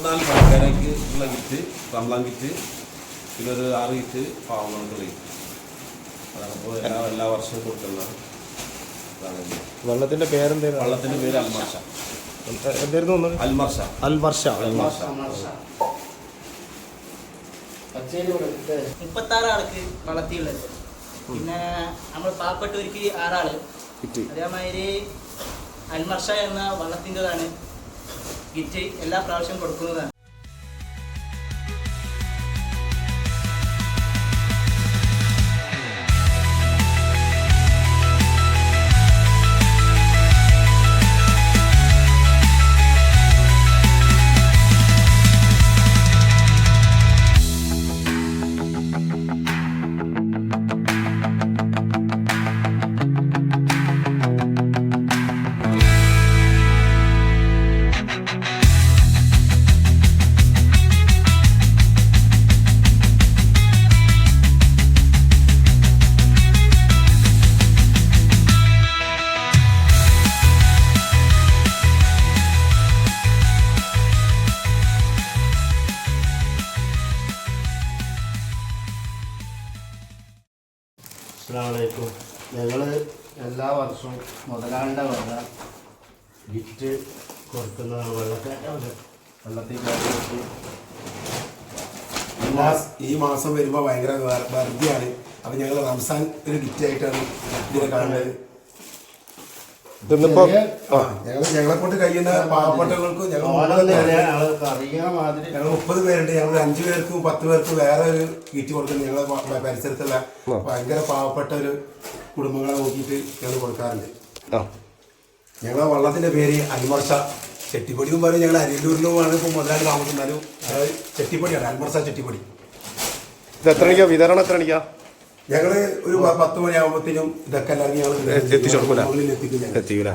24 പഴക്കാരേക്ക് ഉള്ള kit, Ramadan kit, പിന്നെ ഒരു 6 കിറ്റ് പാവങ്ങൾക്കുള്ള കിറ്റ്. അതാണ് ഇപ്പോൾ എല്ലാ വർഷവും കൊടുക്കുന്നത്. വെള്ളത്തിന്റെ പേരെന്തായിരുന്നു? വെള്ളത്തിന്റെ പേര് അൽമർഷ. എന്തായിരുന്നു? അൽമർഷ. അൽമർഷ. 36 ആൾക്ക് വളർത്തിയുള്ളത്. പിന്നെ നമ്മൾ പാവപ്പെട്ടവർക്ക് 6 ആള്. അതേമാതിരി അൽമർഷ എന്ന വള്ളത്തിൻ്റെതാണ് കിറ്റ് എല്ലാ പ്രാവശ്യവും കൊടുക്കുന്നതാണ്. അസ്സലാമലൈക്കും. ഞങ്ങൾ എല്ലാ വർഷവും മുതലാളിൻ്റെ വക ഗിഫ്റ്റ് കൊടുക്കുന്നതാണ്. വെള്ളത്തിൽ ഈ മാസം വരുമ്പോൾ ഭയങ്കര വെറുതെയാണ്. അപ്പം ഞങ്ങൾ റംസാൻ ഒരു ഗിഫ്റ്റായിട്ടാണ് ഇതിനെ കാണുന്നത്. ഞങ്ങളെ കൊണ്ട് കഴിയുന്ന പാവപ്പെട്ടവർക്ക് ഞങ്ങൾ 30 പേരുണ്ട്. ഞങ്ങൾ 5 പേർക്കും 10 പേർക്കും വേറെ ഒരു കിറ്റ് കൊടുക്കുന്നത്. ഞങ്ങളെ പരിസരത്തുള്ള ഭയങ്കര പാവപ്പെട്ട ഒരു കുടുംബങ്ങളെ നോക്കിയിട്ട് ഞങ്ങൾ കൊടുക്കാറുണ്ട്. ഞങ്ങളെ വള്ളത്തിന്റെ പേര് അൽമർഷ. ചെട്ടിപ്പൊടിയും പറയും. ഞങ്ങൾ അരിയല്ലൂരിലുമാണ് ഇപ്പോൾ മുതലാളി താമസിക്കുന്നാലും ചെട്ടിപ്പൊടിയാണ്, അൽമർഷ ചെട്ടിപ്പൊടി. ഇത് എത്ര മണിക്കാ വിതരണം? എത്ര മണിക്കാ? ഞങ്ങള് ഒരു 10 മണിയാകുമ്പോഴത്തേനും ഇതൊക്കെ എല്ലാവർക്കും ഞങ്ങൾ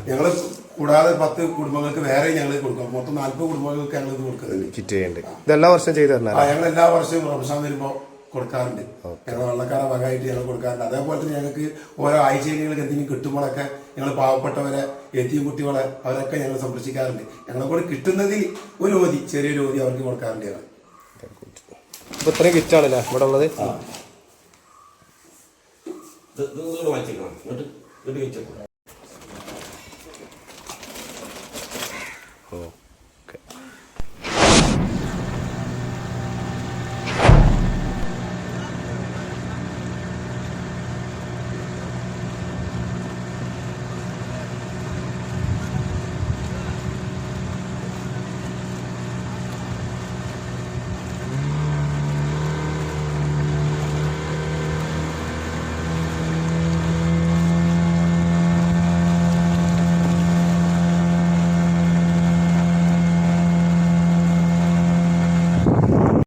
ഞങ്ങള് കൂടാതെ 10 കുടുംബങ്ങൾക്ക് വേറെ ഞങ്ങൾ കൊടുക്കാം. മൊത്തം 40 കുടുംബങ്ങൾക്ക് ഞങ്ങൾ ഇത് കൊടുക്കുന്നുണ്ട്. കിറ്റ് ചെയ്യേണ്ടത് ഇതെല്ലാ വർഷം ചെയ്തു തരണം. ഞങ്ങൾ എല്ലാ വർഷവും റംസാൻ വരുമ്പോൾ കൊടുക്കാറുണ്ട്. ഞങ്ങൾ വള്ളക്കാരെ വകയായിട്ട് ഞങ്ങൾ കൊടുക്കാറുണ്ട്. അതേപോലെ തന്നെ ഞങ്ങൾക്ക് ഓരോ ആഴ്ചയിലുകൾക്ക് എന്തെങ്കിലും കിട്ടുമ്പോഴൊക്കെ ഞങ്ങൾ പാവപ്പെട്ടവരെ, എത്തിയും കുട്ടികളെ അവരൊക്കെ ഞങ്ങൾ സംരക്ഷിക്കാറുണ്ട്. ഞങ്ങളെ കൂടെ കിട്ടുന്നതിൽ ഒരു ഓതി, ചെറിയൊരു ഓതി അവർക്ക് കൊടുക്കാറുണ്ട്. ഞങ്ങൾ ഇപ്പൊ ഇത്രയും കിറ്റാണല്ലേ ഇവിടെ ഉള്ളത്? ഇത് വാങ്ങിച്ചേക്കണം. ഇങ്ങോട്ട് വെച്ചേക്കണം.